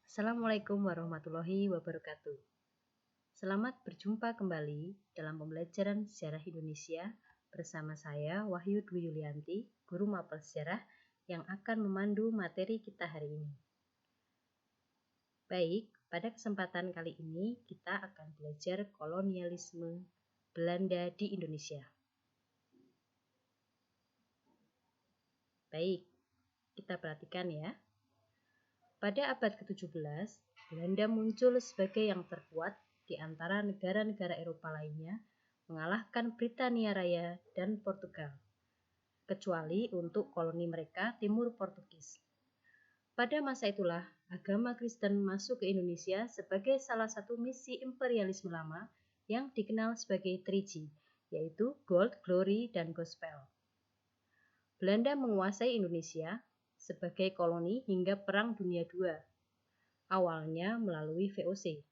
Assalamualaikum warahmatullahi wabarakatuh. Selamat berjumpa kembali dalam pembelajaran sejarah Indonesia bersama saya Wahyu Dwi Yulianti, guru mapel sejarah yang akan memandu materi kita hari ini. Baik, pada kesempatan kali ini kita akan belajar kolonialisme Belanda di Indonesia. Baik, kita perhatikan ya. Pada abad ke-17, Belanda muncul sebagai yang terkuat di antara negara-negara Eropa lainnya, mengalahkan Britania Raya dan Portugal, kecuali untuk koloni mereka Timur Portugis. Pada masa itulah, agama Kristen masuk ke Indonesia sebagai salah satu misi imperialisme lama yang dikenal sebagai 3G, yaitu Gold, Glory, dan Gospel. Belanda menguasai Indonesia sebagai koloni hingga Perang Dunia II, awalnya melalui VOC,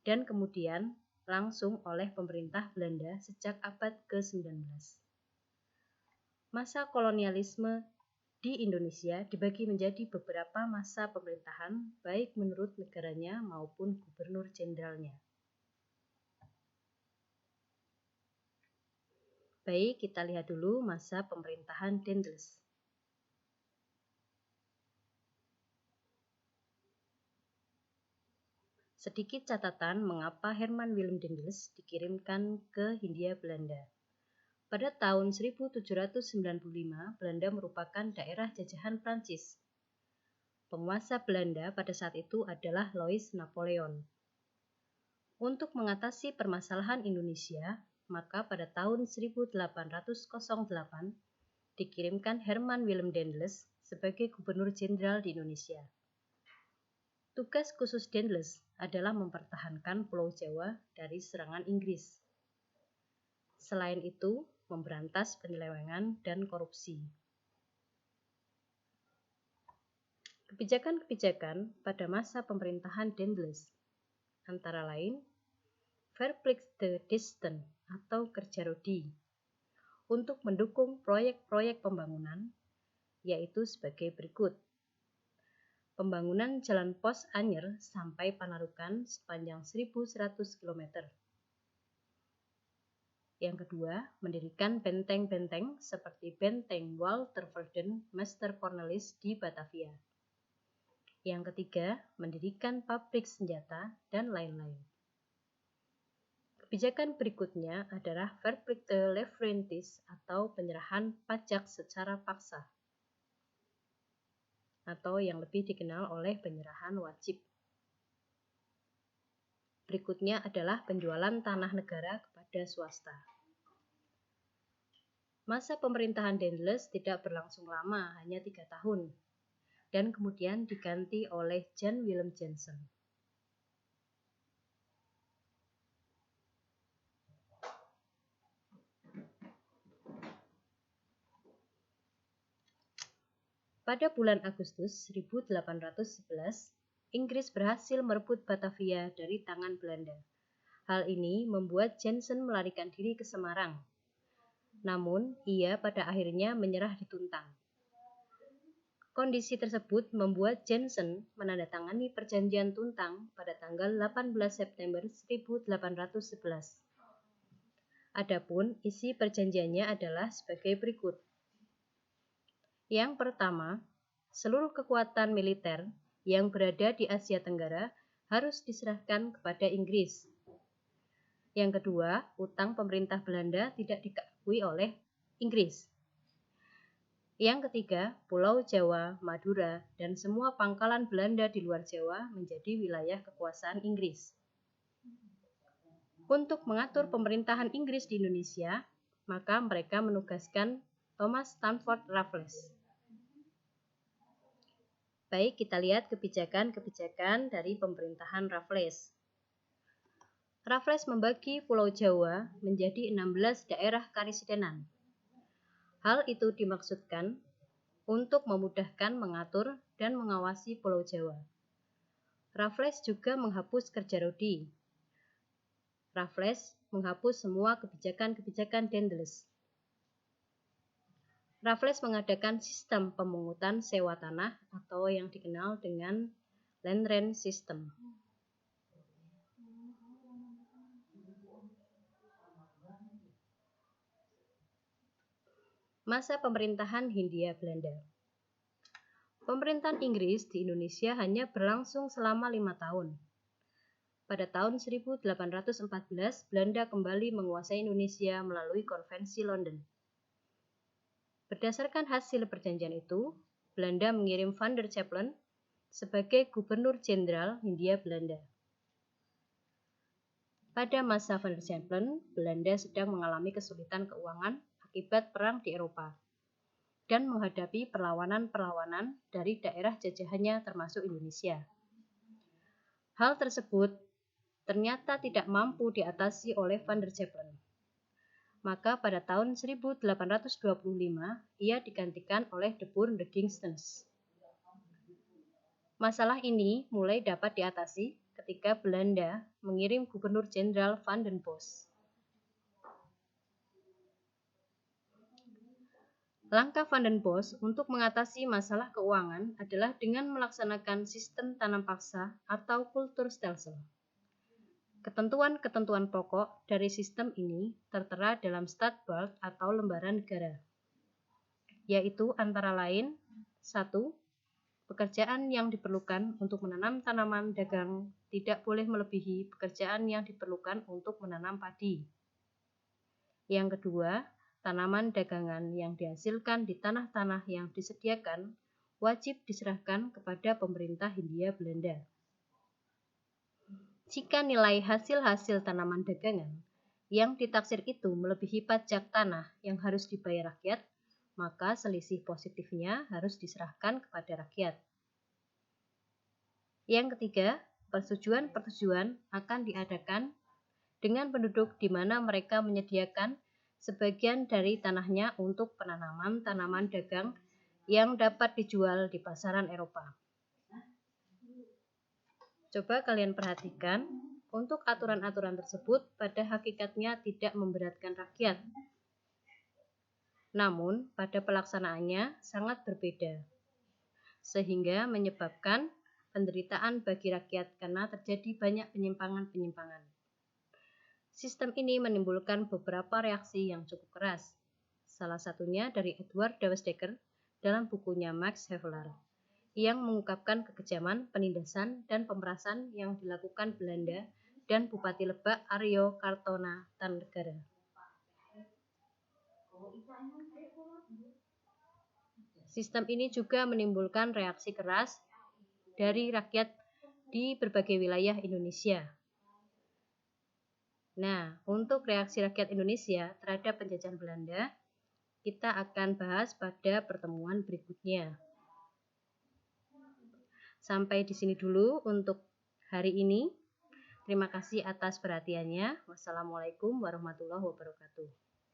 dan kemudian langsung oleh pemerintah Belanda sejak abad ke-19. Masa kolonialisme di Indonesia dibagi menjadi beberapa masa pemerintahan, baik menurut negaranya maupun gubernur jenderalnya. Baik, kita lihat dulu masa pemerintahan Daendels. Sedikit catatan mengapa Herman Willem Daendels dikirimkan ke Hindia Belanda. Pada tahun 1795, Belanda merupakan daerah jajahan Prancis. Penguasa Belanda pada saat itu adalah Louis Napoleon. Untuk mengatasi permasalahan Indonesia, maka pada tahun 1808 dikirimkan Herman Willem Daendels sebagai gubernur jenderal di Indonesia. Tugas khusus Daendels adalah mempertahankan Pulau Jawa dari serangan Inggris. Selain itu, memberantas penyelewengan dan korupsi. Kebijakan-kebijakan pada masa pemerintahan Daendels antara lain Verplichte-Diensten atau kerja rodi untuk mendukung proyek-proyek pembangunan, yaitu sebagai berikut. Pembangunan Jalan Pos Anyer sampai Panarukan sepanjang 1.100 km. Yang kedua, mendirikan benteng-benteng seperti Benteng Walterverden Master Cornelis di Batavia. Yang ketiga, mendirikan pabrik senjata dan lain-lain. Kebijakan berikutnya adalah Verplichte Leveranties atau penyerahan pajak secara paksa, atau yang lebih dikenal oleh penyerahan wajib. Berikutnya adalah penjualan tanah negara kepada swasta. Masa pemerintahan Daendels tidak berlangsung lama, hanya 3 tahun, dan kemudian diganti oleh Jan Willem Jansen. Pada bulan Agustus 1811, Inggris berhasil merebut Batavia dari tangan Belanda. Hal ini membuat Jansen melarikan diri ke Semarang. Namun, ia pada akhirnya menyerah di Tuntang. Kondisi tersebut membuat Jansen menandatangani perjanjian Tuntang pada tanggal 18 September 1811. Adapun isi perjanjiannya adalah sebagai berikut. Yang pertama, seluruh kekuatan militer yang berada di Asia Tenggara harus diserahkan kepada Inggris. Yang kedua, utang pemerintah Belanda tidak diakui oleh Inggris. Yang ketiga, Pulau Jawa, Madura, dan semua pangkalan Belanda di luar Jawa menjadi wilayah kekuasaan Inggris. Untuk mengatur pemerintahan Inggris di Indonesia, maka mereka menugaskan Thomas Stamford Raffles. Baik, kita lihat kebijakan-kebijakan dari pemerintahan Raffles. Raffles membagi Pulau Jawa menjadi 16 daerah karisidenan. Hal itu dimaksudkan untuk memudahkan mengatur dan mengawasi Pulau Jawa. Raffles juga menghapus kerja rodi. Raffles menghapus semua kebijakan-kebijakan Daendels. Raffles mengadakan sistem pemungutan sewa tanah atau yang dikenal dengan Landgraf System. Masa pemerintahan Hindia Belanda. Pemerintahan Inggris di Indonesia hanya berlangsung selama 5 tahun. Pada tahun 1814, Belanda kembali menguasai Indonesia melalui Konvensi London. Berdasarkan hasil perjanjian itu, Belanda mengirim Van der Capellen sebagai Gubernur Jenderal Hindia Belanda. Pada masa Van der Capellen, Belanda sedang mengalami kesulitan keuangan akibat perang di Eropa dan menghadapi perlawanan-perlawanan dari daerah jajahannya termasuk Indonesia. Hal tersebut ternyata tidak mampu diatasi oleh Van der Capellen. Maka pada tahun 1825 ia digantikan oleh De Boer de Gingstens. Masalah ini mulai dapat diatasi ketika Belanda mengirim Gubernur Jenderal Van den Bosch. Langkah Van den Bosch untuk mengatasi masalah keuangan adalah dengan melaksanakan sistem tanam paksa atau Kulturstelsel. Ketentuan-ketentuan pokok dari sistem ini tertera dalam Stadblad atau lembaran negara, yaitu antara lain 1. Pekerjaan yang diperlukan untuk menanam tanaman dagang tidak boleh melebihi pekerjaan yang diperlukan untuk menanam padi. Yang kedua, tanaman dagangan yang dihasilkan di tanah-tanah yang disediakan wajib diserahkan kepada pemerintah Hindia Belanda. Jika nilai hasil-hasil tanaman dagangan yang ditaksir itu melebihi pajak tanah yang harus dibayar rakyat, maka selisih positifnya harus diserahkan kepada rakyat. Yang ketiga, persetujuan-persetujuan akan diadakan dengan penduduk di mana mereka menyediakan sebagian dari tanahnya untuk penanaman tanaman dagang yang dapat dijual di pasaran Eropa. Coba kalian perhatikan, untuk aturan-aturan tersebut pada hakikatnya tidak memberatkan rakyat. Namun, pada pelaksanaannya sangat berbeda, sehingga menyebabkan penderitaan bagi rakyat karena terjadi banyak penyimpangan-penyimpangan. Sistem ini menimbulkan beberapa reaksi yang cukup keras. Salah satunya dari Edward Dewsdecker dalam bukunya Max Havelaar, yang mengungkapkan kekejaman, penindasan, dan pemerasan yang dilakukan Belanda dan Bupati Lebak Aryo Kartonatangara. Sistem ini juga menimbulkan reaksi keras dari rakyat di berbagai wilayah Indonesia. Nah, untuk reaksi rakyat Indonesia terhadap penjajahan Belanda, kita akan bahas pada pertemuan berikutnya. Sampai di sini dulu untuk hari ini. Terima kasih atas perhatiannya. Wassalamualaikum warahmatullahi wabarakatuh.